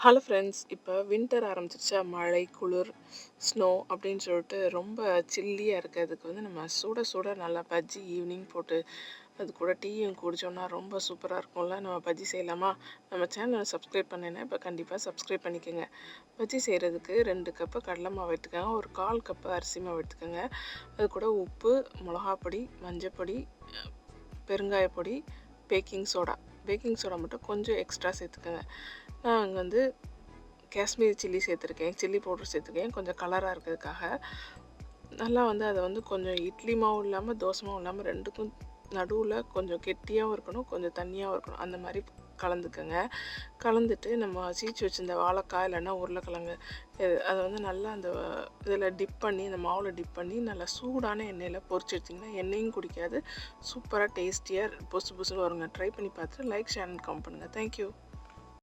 Hello friends, இப்போ winter ஆரம்பிச்சிருச்சா? மழை, குளிர், ஸ்னோ அப்படின்னு சொல்லிட்டு ரொம்ப சில்லியாக இருக்கிறதுக்கு நம்ம சுட சுட நல்லா பஜ்ஜி ஈவினிங் போட்டு அது கூட டீயும் குடித்தோம்னா ரொம்ப சூப்பராக இருக்கும்ல. நம்ம பஜ்ஜி செய்யலாமா? நம்ம சேனலை சப்ஸ்கிரைப் பண்ணேன்னா இப்போ கண்டிப்பாக சப்ஸ்கிரைப் பண்ணிக்கோங்க. பஜ்ஜி செய்கிறதுக்கு 2 கப்பு கடலை மாவு எடுத்துக்கோங்க, ஒரு 1/4 கப்பு அரிசி மாவு எடுத்துக்கோங்க. அது கூட உப்பு, மிளகாப்பொடி, மஞ்சப்பொடி, பெருங்காயப்பொடி, பேக்கிங் சோடா மட்டும் கொஞ்சம் எக்ஸ்ட்ரா சேர்த்துக்கோங்க. நான் அங்கே காஷ்மீரி சில்லி சேர்த்துருக்கேன், சில்லி பவுடர் சேர்த்துருக்கேன் கொஞ்சம் கலராக இருக்கிறதுக்காக. நல்லா அதை கொஞ்சம் இட்லி மாவும் இல்லாமல் தோசை மாவும் இல்லாமல் ரெண்டுக்கும் நடுவில் கொஞ்சம் கெட்டியாகவும் இருக்கணும், கொஞ்சம் தண்ணியாகவும் இருக்கணும். அந்த மாதிரி கலந்துக்கோங்க. கலந்துட்டு நம்ம சீச்சு வச்சுருந்த வாழைக்காய் இல்லைன்னா உருளைக்கிழங்கு அதை நல்லா அந்த இதில் டிப் பண்ணி, அந்த மாவில் டிப் பண்ணி நல்லா சூடான எண்ணெயில் பொரிச்சு எடுத்திங்கன்னா எண்ணெயும் குடிக்காது, சூப்பராக டேஸ்டியாக பொசு பொசுன்னு வருங்க. ட்ரை பண்ணி பார்த்துட்டு லைக், ஷேர் அண்ட் கமெண்ட் பண்ணுங்கள். தேங்க்யூ.